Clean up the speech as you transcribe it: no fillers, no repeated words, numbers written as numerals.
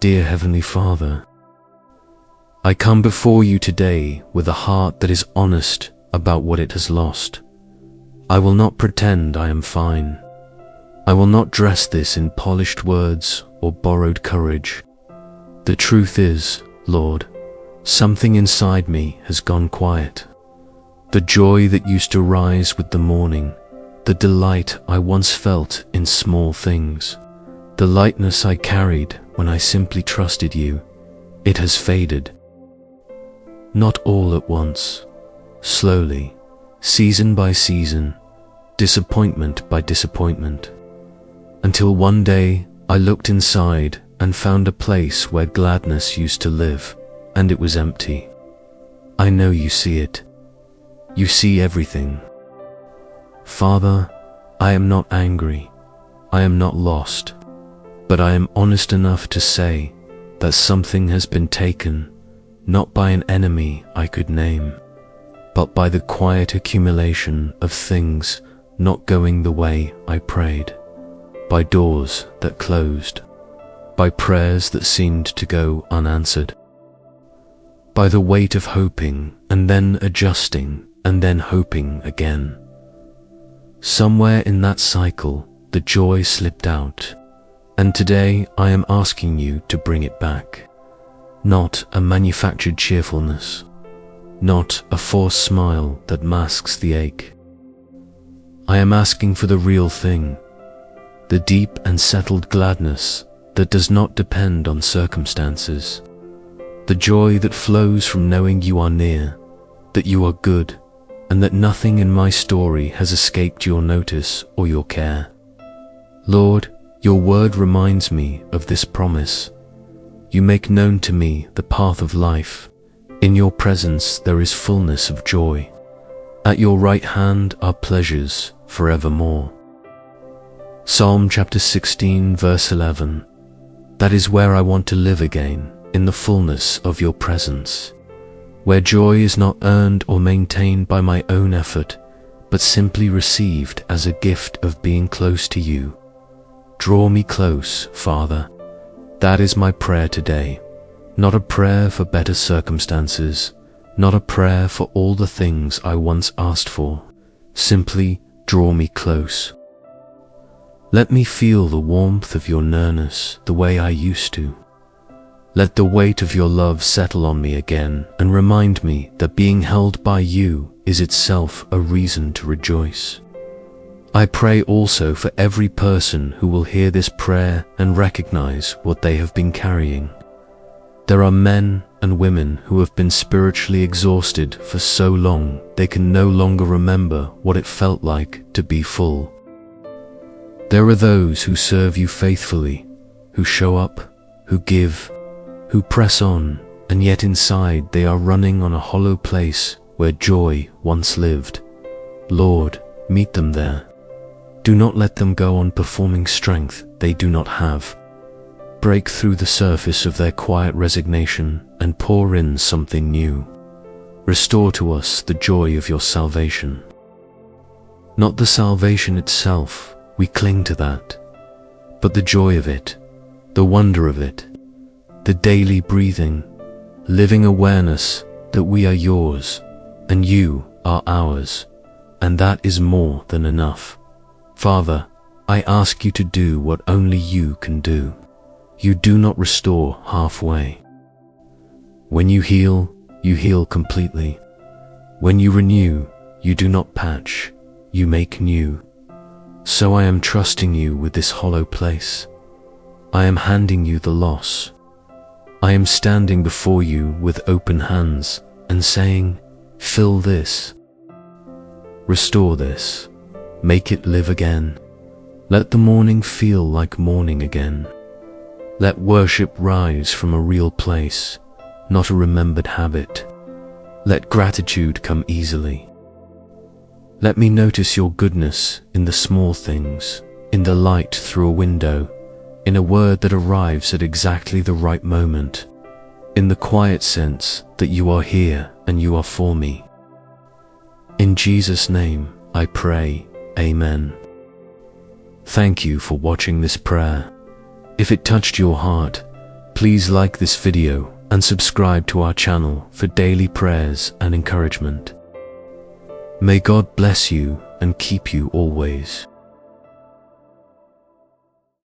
Dear Heavenly Father, I come before you today with a heart that is honest about what it has lost. I will not pretend I am fine. I will not dress this in polished words or borrowed courage. The truth is, Lord, something inside me has gone quiet. The joy that used to rise with the morning, the delight I once felt in small things, the lightness I carried when I simply trusted you, it has faded. Not all at once, slowly, season by season, disappointment by disappointment, until one day I looked inside and found a place where gladness used to live, and it was empty. I know you see it. You see everything. Father, I am not angry. I am not lost. But I am honest enough to say that something has been taken, not by an enemy I could name, but by the quiet accumulation of things not going the way I prayed, by doors that closed, by prayers that seemed to go unanswered, by the weight of hoping and then adjusting and then hoping again. Somewhere in that cycle, the joy slipped out, and today I am asking you to bring it back. Not a manufactured cheerfulness, not a forced smile that masks the ache. I am asking for the real thing, the deep and settled gladness that does not depend on circumstances, the joy that flows from knowing you are near, that you are good, and that nothing in my story has escaped your notice or your care. Lord, your word reminds me of this promise. You make known to me the path of life. In your presence there is fullness of joy. At your right hand are pleasures forevermore. Psalm chapter 16 verse 11. That is where I want to live again, in the fullness of your presence, where joy is not earned or maintained by my own effort, but simply received as a gift of being close to you. Draw me close, Father. That is my prayer today. Not a prayer for better circumstances, not a prayer for all the things I once asked for. Simply draw me close. Let me feel the warmth of your nearness the way I used to. Let the weight of your love settle on me again and remind me that being held by you is itself a reason to rejoice. I pray also for every person who will hear this prayer and recognize what they have been carrying. There are men and women who have been spiritually exhausted for so long they can no longer remember what it felt like to be full. There are those who serve you faithfully, who show up, who give, who press on, and yet inside they are running on a hollow place where joy once lived. Lord, meet them there. Do not let them go on performing strength they do not have. Break through the surface of their quiet resignation and pour in something new. Restore to us the joy of your salvation. Not the salvation itself, we cling to that, but the joy of it, the wonder of it, the daily breathing, living awareness that we are yours and you are ours, and that is more than enough. Father, I ask you to do what only you can do. You do not restore halfway. When you heal completely. When you renew, you do not patch, you make new. So I am trusting you with this hollow place. I am handing you the loss. I am standing before you with open hands and saying, fill this. Restore this. Make it live again. Let the morning feel like morning again. Let worship rise from a real place, not a remembered habit. Let gratitude come easily. Let me notice your goodness in the small things, in the light through a window, in a word that arrives at exactly the right moment, in the quiet sense that you are here and you are for me. In Jesus' name I pray, Amen. Thank you for watching this prayer. If it touched your heart, Please like this video and subscribe to our channel for daily prayers and encouragement. May God bless you and keep you always.